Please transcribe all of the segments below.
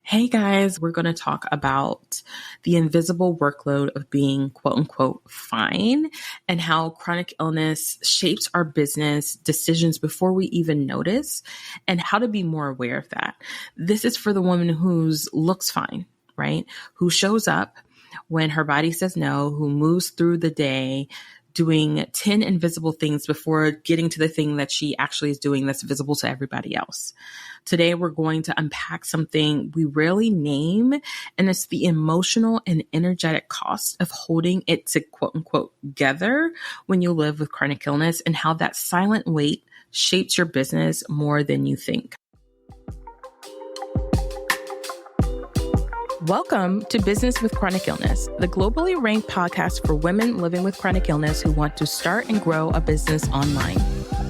Hey guys, we're going to talk about the invisible workload of being quote unquote fine and how chronic illness shapes our business decisions before we even notice and how to be more aware of that. This is for the woman who's looks fine, right? Who shows up when her body says no, who moves through the day doing 10 invisible things before getting to the thing that she actually is doing that's visible to everybody else. Today, we're going to unpack something we rarely name, and it's the emotional and energetic cost of holding it to quote unquote together when you live with chronic illness and how that silent weight shapes your business more than you think. Welcome to Business with Chronic Illness, the globally ranked podcast for women living with chronic illness who want to start and grow a business online.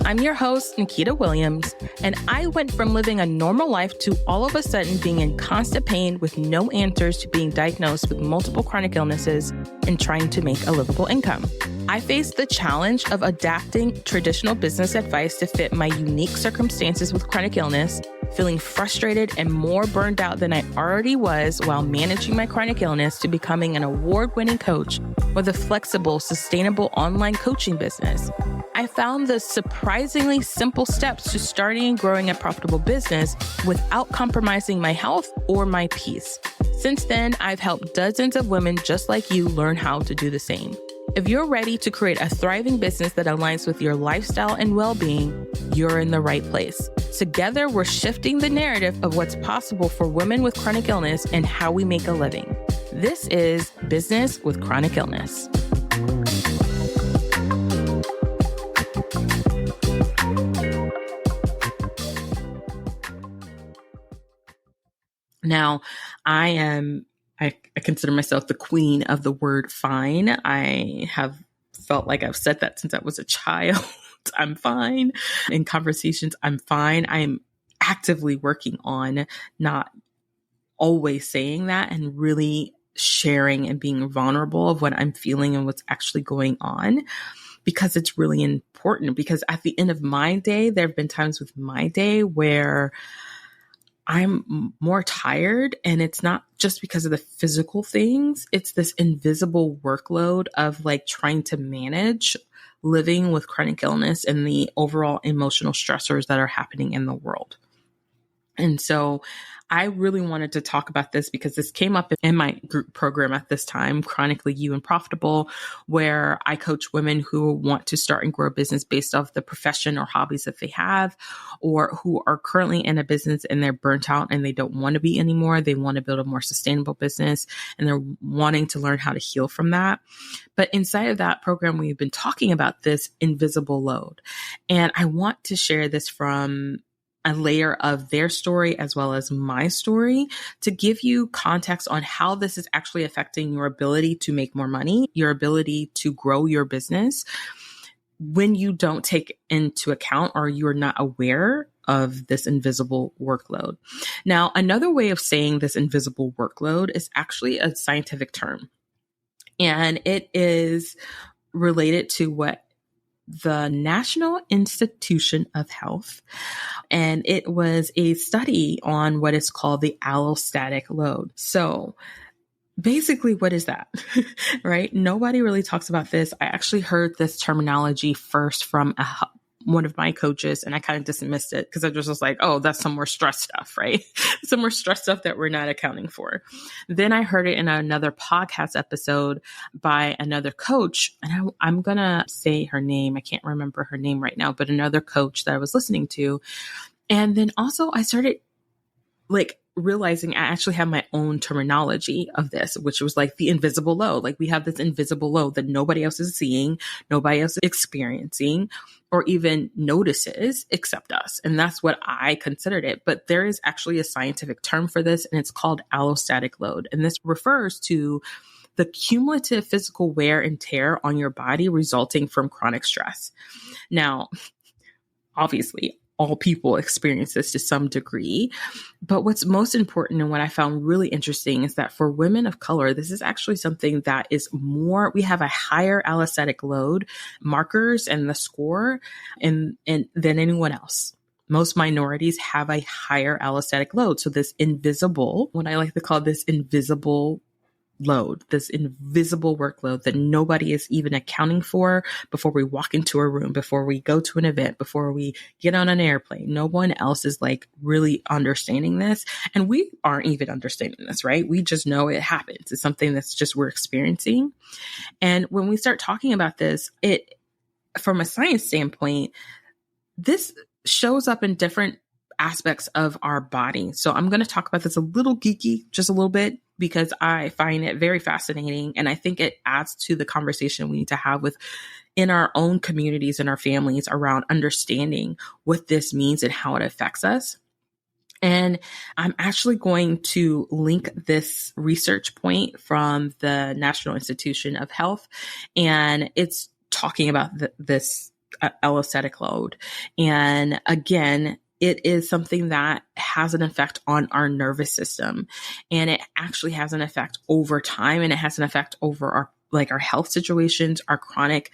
I'm your host, Nikita Williams, and I went from living a normal life to all of a sudden being in constant pain with no answers to being diagnosed with multiple chronic illnesses and trying to make a livable income. I faced the challenge of adapting traditional business advice to fit my unique circumstances with chronic illness, feeling frustrated and more burned out than I already was while managing my chronic illness, to becoming an award-winning coach with a flexible, sustainable online coaching business. I found the surprisingly simple steps to starting and growing a profitable business without compromising my health or my peace. Since then, I've helped dozens of women just like you learn how to do the same. If you're ready to create a thriving business that aligns with your lifestyle and well-being, you're in the right place. Together, we're shifting the narrative of what's possible for women with chronic illness and how we make a living. This is Business with Chronic Illness. Now, I consider myself the queen of the word fine. I have felt like I've said that since I was a child. I'm fine. In conversations, I'm fine. I'm actively working on not always saying that and really sharing and being vulnerable of what I'm feeling and what's actually going on, because it's really important. Because at the end of my day, there have been times with my day where I'm more tired, and it's not just because of the physical things. It's this invisible workload of like trying to manage living with chronic illness and the overall emotional stressors that are happening in the world. And so I really wanted to talk about this because this came up in my group program at this time, Chronically You and Profitable, where I coach women who want to start and grow a business based off the profession or hobbies that they have, or who are currently in a business and they're burnt out and they don't want to be anymore. They want to build a more sustainable business and they're wanting to learn how to heal from that. But inside of that program, we've been talking about this invisible load. And I want to share this from a layer of their story as well as my story to give you context on how this is actually affecting your ability to make more money, your ability to grow your business when you don't take into account or you're not aware of this invisible workload. Now, another way of saying this invisible workload is actually a scientific term, and it is related to what the National Institution of Health, and it was a study on what is called the allostatic load. So basically, what is that? Right? Nobody really talks about this. I actually heard this terminology first from one of my coaches, and I kind of dismissed it because I just was like, oh, that's some more stress stuff, right? Some more stress stuff that we're not accounting for. Then I heard it in another podcast episode by another coach, and I'm going to say her name. I can't remember her name right now, but another coach that I was listening to. And then also I started like realizing I actually have my own terminology of this, which was like the invisible load. Like we have this invisible load that nobody else is seeing, nobody else is experiencing, or even notices except us. And that's what I considered it. But there is actually a scientific term for this, and it's called allostatic load. And this refers to the cumulative physical wear and tear on your body resulting from chronic stress. Now, obviously, all people experience this to some degree. But what's most important and what I found really interesting is that for women of color, this is actually something that is more, we have a higher allostatic load markers and the score than anyone else. most minorities have a higher allostatic load. So this invisible, what I like to call this invisible load, this invisible workload that nobody is even accounting for before we walk into a room, before we go to an event, before we get on an airplane. No one else is like really understanding this. And we aren't even understanding this, right? We just know it happens. It's something that's just we're experiencing. And when we start talking about this, from a science standpoint, this shows up in different aspects of our body. So I'm going to talk about this a little geeky, just a little bit, because I find it very fascinating. And I think it adds to the conversation we need to have in our own communities and our families around understanding what this means and how it affects us. And I'm actually going to link this research point from the National Institution of Health. And it's talking about this allostatic load. And again, it is something that has an effect on our nervous system, and it actually has an effect over time, and it has an effect over our health situations, our chronic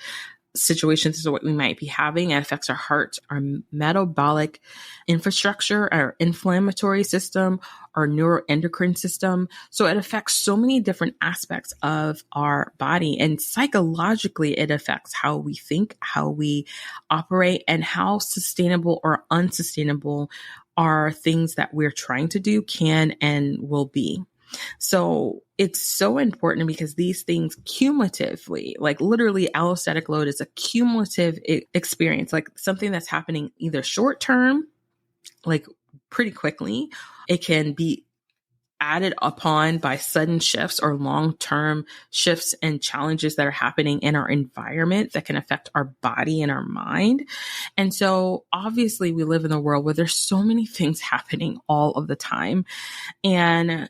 situations is what we might be having. It affects our heart, our metabolic infrastructure, our inflammatory system, our neuroendocrine system. So it affects so many different aspects of our body, and psychologically it affects how we think, how we operate, and how sustainable or unsustainable are things that we're trying to do can and will be. So it's so important because these things cumulatively, like literally allostatic load is a cumulative experience, like something that's happening either short term, like pretty quickly. It can be added upon by sudden shifts or long-term shifts and challenges that are happening in our environment that can affect our body and our mind. And so obviously we live in a world where there's so many things happening all of the time. And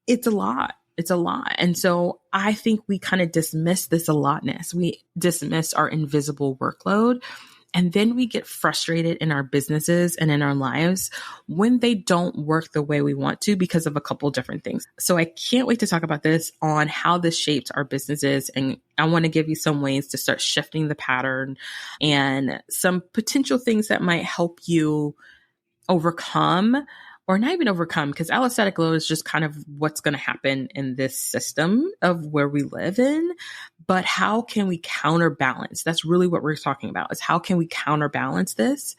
it's a lot. It's a lot. And so I think we kind of dismiss this a lotness. We dismiss our invisible workload. And then we get frustrated in our businesses and in our lives when they don't work the way we want to because of a couple different things. So I can't wait to talk about this on how this shapes our businesses. And I want to give you some ways to start shifting the pattern and some potential things that might help you overcome, or not even overcome, because allostatic load is just kind of what's going to happen in this system of where we live in. But how can we counterbalance? That's really what we're talking about, is how can we counterbalance this?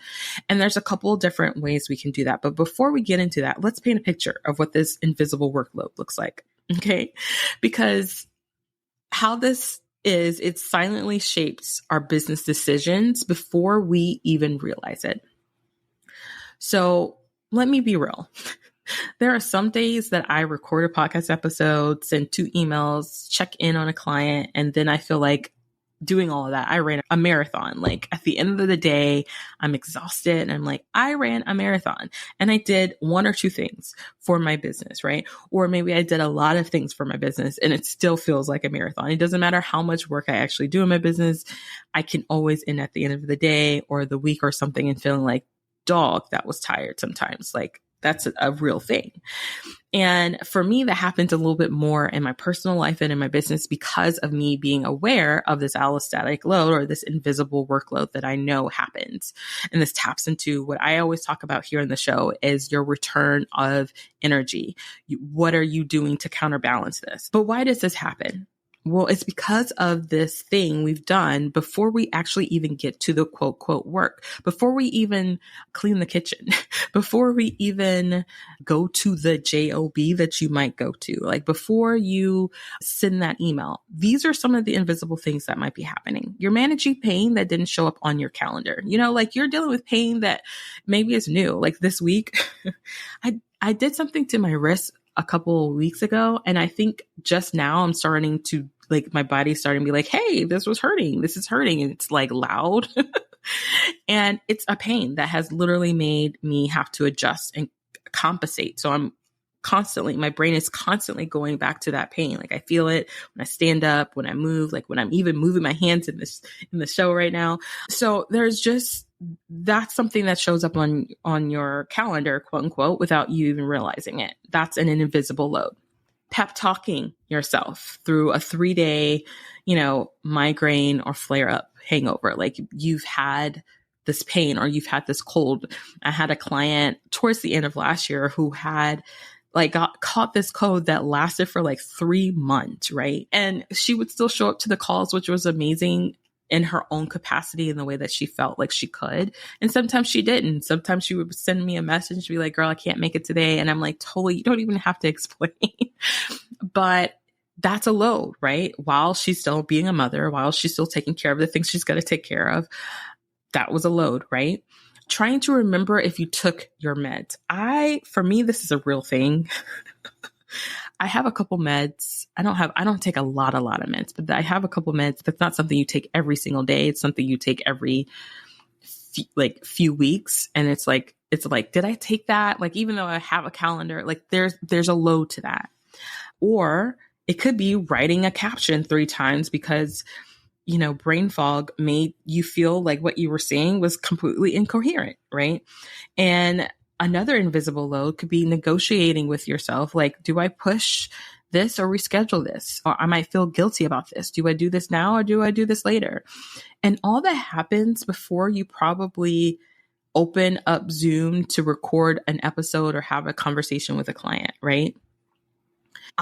And there's a couple of different ways we can do that. But before we get into that, let's paint a picture of what this invisible workload looks like. Okay. Because how this is, it silently shapes our business decisions before we even realize it. So let me be real. There are some days that I record a podcast episode, send 2 emails, check in on a client, and then I feel like doing all of that. I ran a marathon. Like at the end of the day, I'm exhausted and I'm like, I ran a marathon and I did 1 or 2 things for my business, right? Or maybe I did a lot of things for my business and it still feels like a marathon. It doesn't matter how much work I actually do in my business. I can always end at the end of the day or the week or something and feeling like, dog, that was tired sometimes. Like that's a real thing. And for me, that happens a little bit more in my personal life and in my business because of me being aware of this allostatic load or this invisible workload that I know happens. And this taps into what I always talk about here in the show is your return of energy. What are you doing to counterbalance this? But why does this happen? Well, it's because of this thing we've done before we actually even get to the quote, quote work, before we even clean the kitchen, before we even go to the job that you might go to, like before you send that email. These are some of the invisible things that might be happening. You're managing pain that didn't show up on your calendar. You know, like you're dealing with pain that maybe is new. Like this week, I did something to my wrist a couple of weeks ago. And I think just now I'm starting to like, my body's starting to be like, hey, this was hurting. This is hurting. And it's like loud. And it's a pain that has literally made me have to adjust and compensate. So my brain is constantly going back to that pain. Like I feel it when I stand up, when I move, like when I'm even moving my hands in the show right now. So that's something that shows up on your calendar, quote unquote, without you even realizing it. That's an invisible load. Pep talking yourself through a 3-day, migraine or flare up hangover. Like you've had this pain or you've had this cold. I had a client towards the end of last year who had got caught this cold that lasted for like 3 months, right? And she would still show up to the calls, which was amazing in her own capacity in the way that she felt like she could. And sometimes she didn't. Sometimes she would send me a message, be like, girl, I can't make it today. And I'm like, totally, you don't even have to explain. But that's a load, right? While she's still being a mother, while she's still taking care of the things she's got to take care of, that was a load, right? Trying to remember if you took your meds. For me, this is a real thing. I have a couple meds. I don't take a lot of meds, but I have a couple meds. That's not something you take every single day. It's something you take every few weeks. And it's like, did I take that? Like, even though I have a calendar, like there's a load to that. Or it could be writing a caption 3 times because, brain fog made you feel like what you were saying was completely incoherent, right? And another invisible load could be negotiating with yourself. Like, do I push this or reschedule this? Or I might feel guilty about this. Do I do this now or do I do this later? And all that happens before you probably open up Zoom to record an episode or have a conversation with a client, right?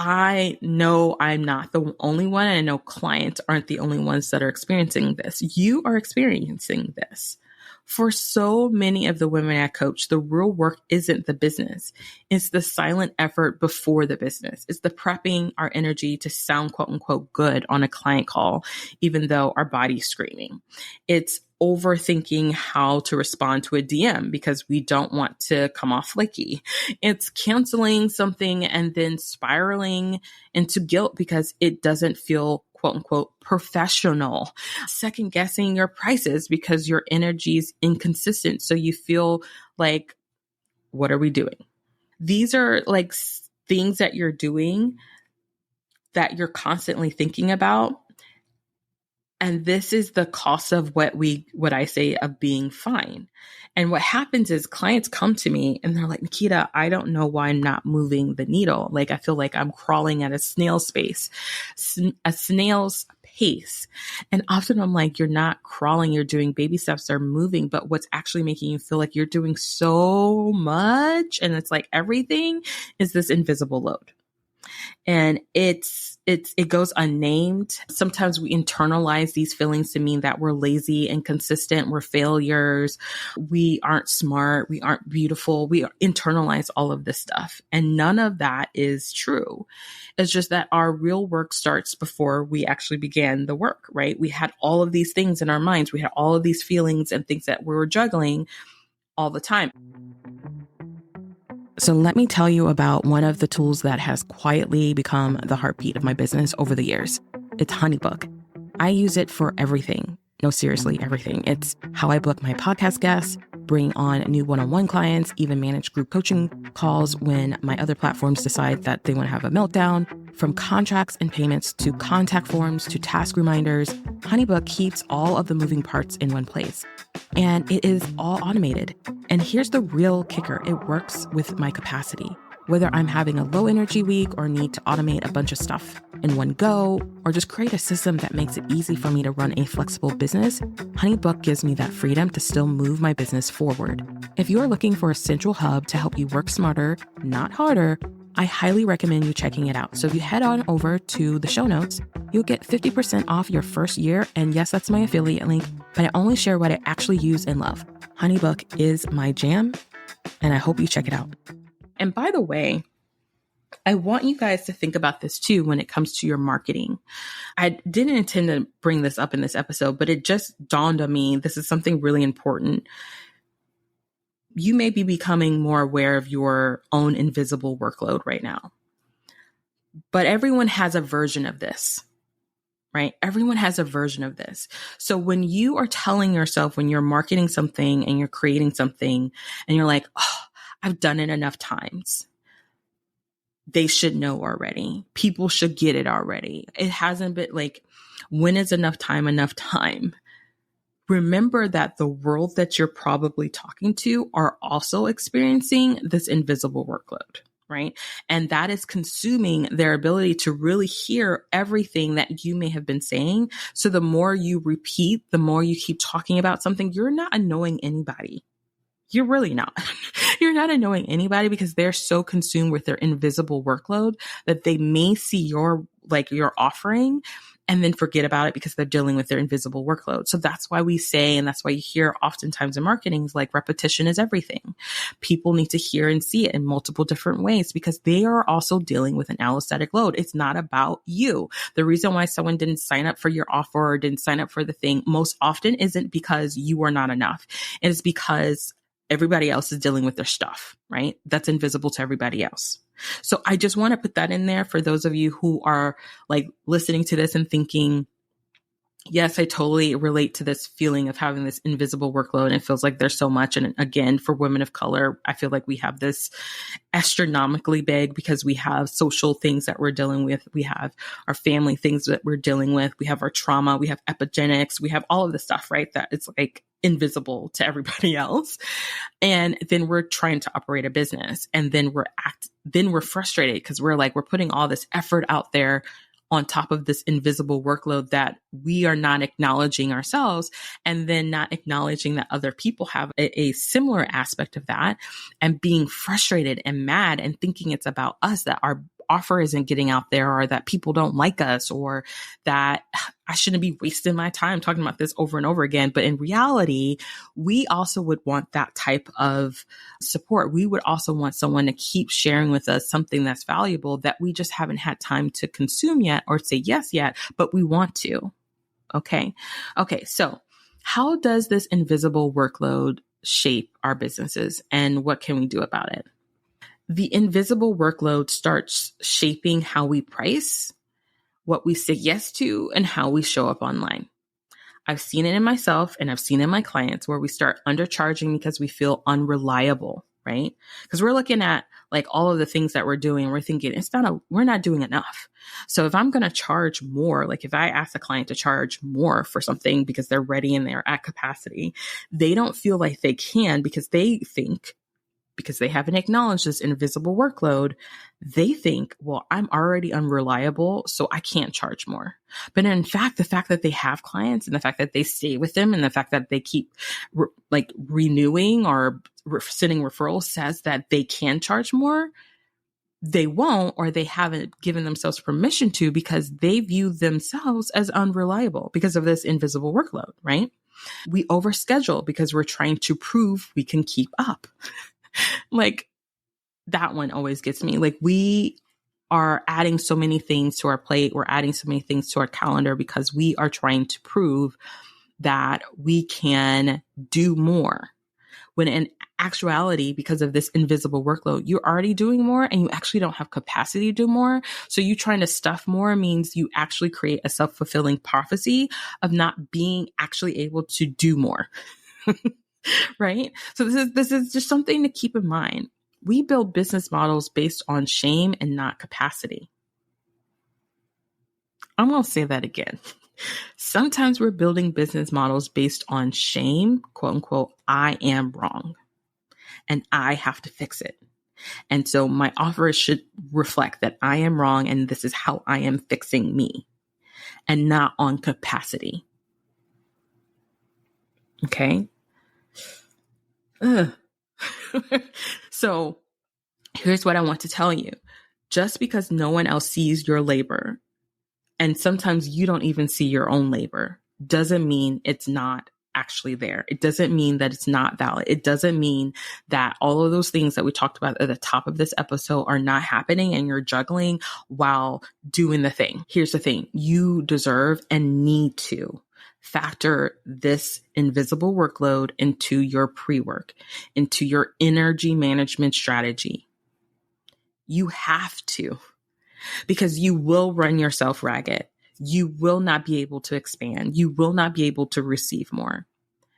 I know I'm not the only one. And I know clients aren't the only ones that are experiencing this. You are experiencing this. For so many of the women I coach, the real work isn't the business. It's the silent effort before the business. It's the prepping our energy to sound quote unquote good on a client call, even though our body's screaming. It's overthinking how to respond to a DM because we don't want to come off flaky. It's canceling something and then spiraling into guilt because it doesn't feel quote unquote professional. Second guessing your prices because your energy is inconsistent. So you feel like, what are we doing? These are like things that you're doing that you're constantly thinking about. And this is the cost of what I say of being fine. And what happens is clients come to me and they're like, Nikita, I don't know why I'm not moving the needle. Like, I feel like I'm crawling at a snail's pace. And often I'm like, you're not crawling, you're doing baby steps, they're moving. But what's actually making you feel like you're doing so much, and it's like everything, is this invisible load. And it goes unnamed. Sometimes we internalize these feelings to mean that we're lazy, inconsistent, we're failures, we aren't smart, we aren't beautiful. We internalize all of this stuff. And none of that is true. It's just that our real work starts before we actually began the work, right? We had all of these things in our minds. We had all of these feelings and things that we were juggling all the time. So let me tell you about one of the tools that has quietly become the heartbeat of my business over the years. It's HoneyBook. I use it for everything. No, seriously, everything. It's how I book my podcast guests, bring on new one-on-one clients, even manage group coaching calls when my other platforms decide that they want to have a meltdown. From contracts and payments to contact forms to task reminders, HoneyBook keeps all of the moving parts in one place. And it is all automated. And here's the real kicker. It works with my capacity. Whether I'm having a low energy week or need to automate a bunch of stuff in one go, or just create a system that makes it easy for me to run a flexible business, HoneyBook gives me that freedom to still move my business forward. If you're looking for a central hub to help you work smarter, not harder, I highly recommend you checking it out. So if you head on over to the show notes, you'll get 50% off your first year. And yes, that's my affiliate link, but I only share what I actually use and love. HoneyBook is my jam, and I hope you check it out. And by the way, I want you guys to think about this too when it comes to your marketing. I didn't intend to bring this up in this episode, but it just dawned on me. This is something really important. You may be becoming more aware of your own invisible workload right now. But everyone has a version of this, right? Everyone has a version of this. So when you are telling yourself, when you're marketing something and you're creating something and you're like, oh, I've done it enough times. They should know already. People should get it already. It hasn't been like, when is enough time enough time? Remember that the world that you're probably talking to are also experiencing this invisible workload. right? And that is consuming their ability to really hear everything that you may have been saying. So the more you repeat, the more you keep talking about something, you're not annoying anybody. You're really not. You're not annoying anybody because they're so consumed with their invisible workload that they may see your offering and then forget about it because they're dealing with their invisible workload. So that's why we say, and that's why you hear oftentimes in marketing is like repetition is everything. People need to hear and see it in multiple different ways because they are also dealing with an allostatic load. It's not about you. The reason why someone didn't sign up for your offer or didn't sign up for the thing most often isn't because you are not enough. It is because everybody else is dealing with their stuff, right? That's invisible to everybody else. So I just want to put that in there for those of you who are like listening to this and thinking, yes, I totally relate to this feeling of having this invisible workload. And it feels like there's so much. And again, for women of color, I feel like we have this astronomically big because we have social things that we're dealing with. We have our family things that we're dealing with. We have our trauma. We have epigenetics. We have all of the stuff, right? That it's like invisible to everybody else. And then we're trying to operate a business and then we're frustrated because we're putting all this effort out there on top of this invisible workload that we are not acknowledging ourselves and then not acknowledging that other people have a similar aspect of that and being frustrated and mad and thinking it's about us, that our offer isn't getting out there or that people don't like us or that I shouldn't be wasting my time talking about this over and over again. But in reality, we also would want that type of support. We would also want someone to keep sharing with us something that's valuable that we just haven't had time to consume yet or say yes yet, but we want to. Okay. So how does this invisible workload shape our businesses and what can we do about it? The invisible workload starts shaping how we price, what we say yes to, and how we show up online. I've seen it in myself and I've seen it in my clients where we start undercharging because we feel unreliable, right? Because we're looking at like all of the things that we're doing and we're thinking we're not doing enough. So if I'm going to charge more, like if I ask a client to charge more for something because they're ready and they're at capacity, they don't feel like they can because they think, because they haven't acknowledged this invisible workload, they think, well, I'm already unreliable, so I can't charge more. But in fact, the fact that they have clients and the fact that they stay with them and the fact that they keep renewing or sending referrals says that they can charge more. They won't, or they haven't given themselves permission to because they view themselves as unreliable because of this invisible workload, right? We overschedule because we're trying to prove we can keep up. Like that one always gets me. Like we are adding so many things to our plate. We're adding so many things to our calendar because we are trying to prove that we can do more. When in actuality, because of this invisible workload, you're already doing more and you actually don't have capacity to do more. So you trying to stuff more means you actually create a self-fulfilling prophecy of not being actually able to do more. Right? So this is just something to keep in mind. We build business models based on shame and not capacity. I'm going to say that again. Sometimes we're building business models based on shame, quote unquote, I am wrong and I have to fix it. And so my offer should reflect that I am wrong and this is how I am fixing me and not on capacity. Okay. So here's what I want to tell you. Just because no one else sees your labor, and sometimes you don't even see your own labor, doesn't mean it's not actually there. It doesn't mean that it's not valid. It doesn't mean that all of those things that we talked about at the top of this episode are not happening and you're juggling while doing the thing. Here's the thing. You deserve and need to factor this invisible workload into your pre-work, into your energy management strategy. You have to, because you will run yourself ragged. You will not be able to expand. You will not be able to receive more.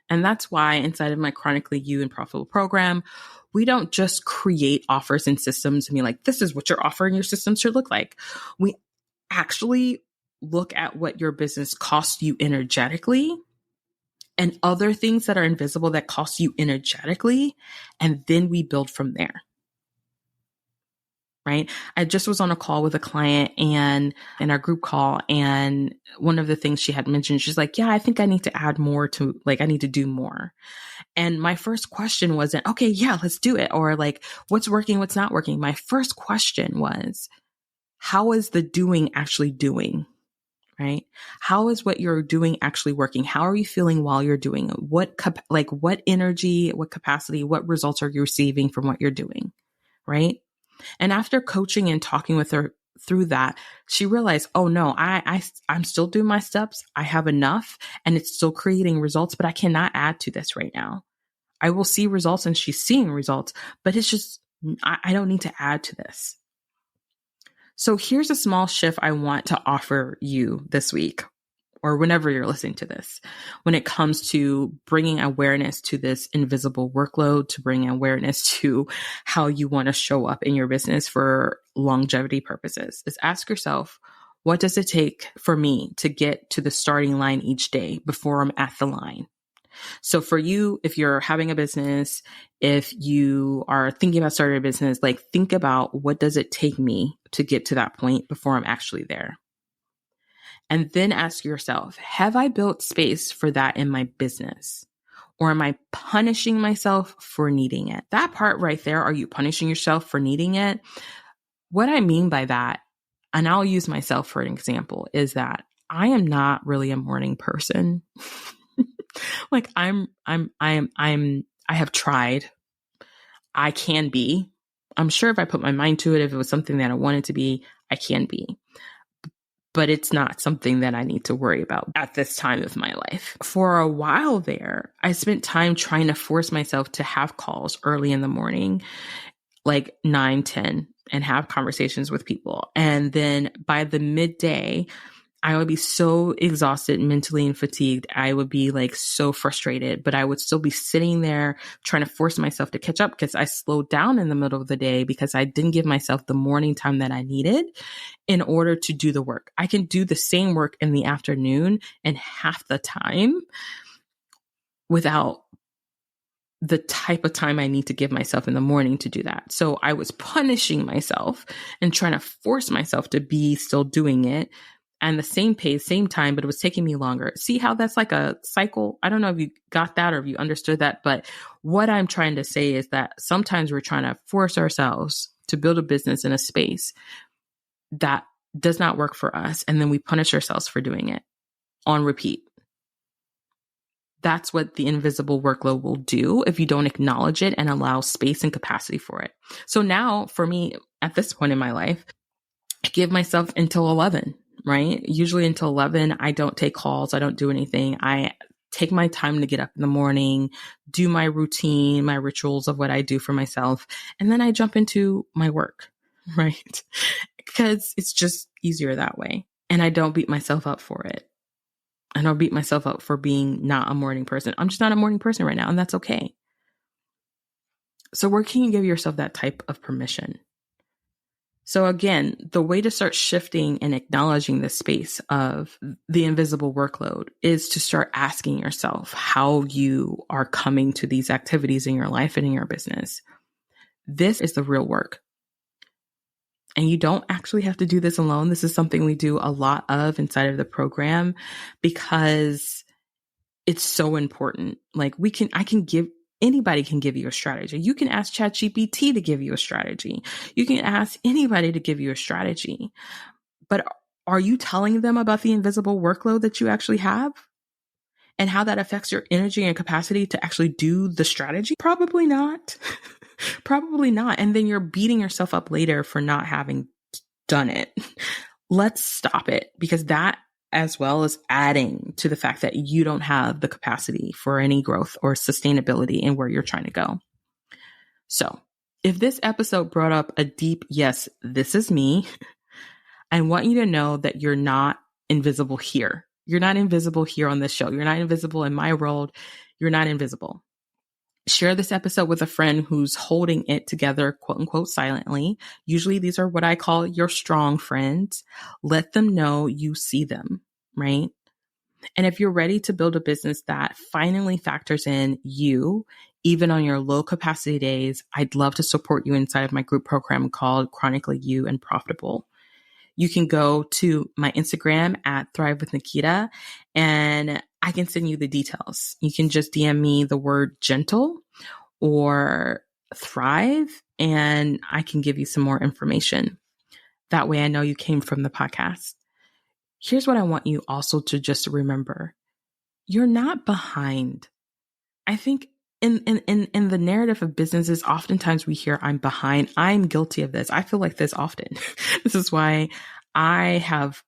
And that's why inside of my Chronically You and Profitable program, we don't just create offers and systems and be like, this is what your offer and your system should look like. We actually look at what your business costs you energetically and other things that are invisible that cost you energetically. And then we build from there. right? I just was on a call with a client and in our group call, and one of the things she had mentioned, she's like, yeah, I think I need to add more to, like, I need to do more. And my first question wasn't, okay, yeah, let's do it. Or like, what's working, what's not working. My first question was, how is the doing actually doing? Right? How is what you're doing actually working? How are you feeling while you're doing it? What energy, what capacity, what results are you receiving from what you're doing? Right? And after coaching and talking with her through that, she realized, oh no, I'm still doing my steps. I have enough and it's still creating results, but I cannot add to this right now. I will see results and she's seeing results, but it's just, I don't need to add to this. So here's a small shift I want to offer you this week or whenever you're listening to this, when it comes to bringing awareness to this invisible workload, to bring awareness to how you want to show up in your business for longevity purposes, is ask yourself, what does it take for me to get to the starting line each day before I'm at the line? So for you, if you're having a business, if you are thinking about starting a business, like think about what does it take me to get to that point before I'm actually there? And then ask yourself, have I built space for that in my business? Or am I punishing myself for needing it? That part right there, are you punishing yourself for needing it? What I mean by that, and I'll use myself for an example, is that I am not really a morning person. Like I have tried. I can be. I'm sure if I put my mind to it, if it was something that I wanted to be, I can be. But it's not something that I need to worry about at this time of my life. For a while there, I spent time trying to force myself to have calls early in the morning, like 9, 10, and have conversations with people. And then by the midday, I would be so exhausted mentally and fatigued. I would be like so frustrated, but I would still be sitting there trying to force myself to catch up because I slowed down in the middle of the day because I didn't give myself the morning time that I needed in order to do the work. I can do the same work in the afternoon and half the time without the type of time I need to give myself in the morning to do that. So I was punishing myself and trying to force myself to be still doing it. And the same pace, same time, but it was taking me longer. See how that's like a cycle? I don't know if you got that or if you understood that, but what I'm trying to say is that sometimes we're trying to force ourselves to build a business in a space that does not work for us. And then we punish ourselves for doing it on repeat. That's what the invisible workload will do if you don't acknowledge it and allow space and capacity for it. So now for me, at this point in my life, I give myself until 11. Right? Usually until 11, I don't take calls. I don't do anything. I take my time to get up in the morning, do my routine, my rituals of what I do for myself. And then I jump into my work, right? Because it's just easier that way. And I don't beat myself up for it. I don't beat myself up for being not a morning person. I'm just not a morning person right now. And that's okay. So where can you give yourself that type of permission? So again, the way to start shifting and acknowledging the space of the invisible workload is to start asking yourself how you are coming to these activities in your life and in your business. This is the real work. And you don't actually have to do this alone. This is something we do a lot of inside of the program because it's so important. Like anybody can give you a strategy. You can ask ChatGPT to give you a strategy. You can ask anybody to give you a strategy. But are you telling them about the invisible workload that you actually have and how that affects your energy and capacity to actually do the strategy? Probably not. Probably not. And then you're beating yourself up later for not having done it. Let's stop it because that as well as adding to the fact that you don't have the capacity for any growth or sustainability in where you're trying to go. So if this episode brought up a deep, yes, this is me, I want you to know that you're not invisible here. You're not invisible here on this show. You're not invisible in my world. You're not invisible. Share this episode with a friend who's holding it together, quote unquote, silently. Usually these are what I call your strong friends. Let them know you see them, right? And if you're ready to build a business that finally factors in you even on your low capacity days, I'd love to support you inside of my group program called Chronically You and Profitable. You can go to my Instagram at Thrive with Nikita, and I can send you the details. You can just DM me the word gentle or thrive, and I can give you some more information. That way I know you came from the podcast. Here's what I want you also to just remember. You're not behind. I think in the narrative of businesses, oftentimes we hear I'm behind. I'm guilty of this. I feel like this often. This is why I have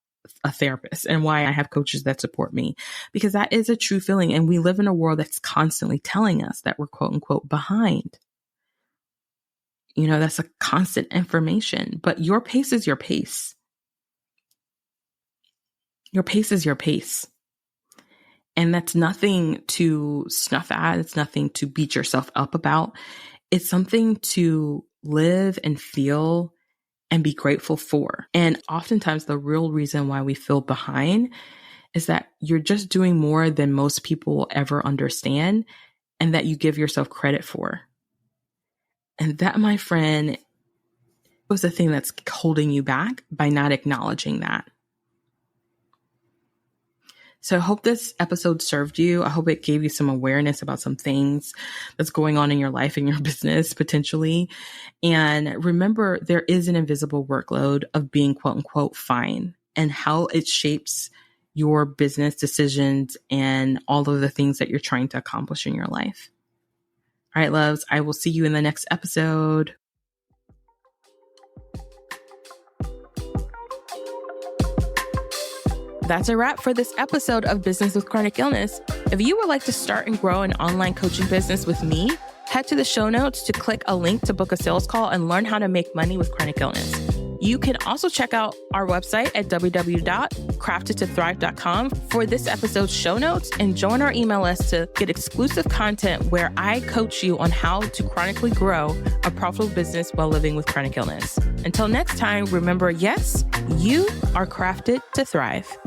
a therapist and why I have coaches that support me, because that is a true feeling. And we live in a world that's constantly telling us that we're quote unquote behind. You know, that's a constant information, but your pace is your pace. Your pace is your pace. And that's nothing to snuff at. It's nothing to beat yourself up about. It's something to live and feel and be grateful for. And oftentimes the real reason why we feel behind is that you're just doing more than most people will ever understand and that you give yourself credit for. And that, my friend, was the thing that's holding you back by not acknowledging that. So I hope this episode served you. I hope it gave you some awareness about some things that's going on in your life and your business potentially. And remember, there is an invisible workload of being quote unquote fine and how it shapes your business decisions and all of the things that you're trying to accomplish in your life. All right, loves, I will see you in the next episode. That's a wrap for this episode of Business with Chronic Illness. If you would like to start and grow an online coaching business with me, head to the show notes to click a link to book a sales call and learn how to make money with chronic illness. You can also check out our website at www.craftedtothrive.com for this episode's show notes and join our email list to get exclusive content where I coach you on how to chronically grow a profitable business while living with chronic illness. Until next time, remember, yes, you are crafted to thrive.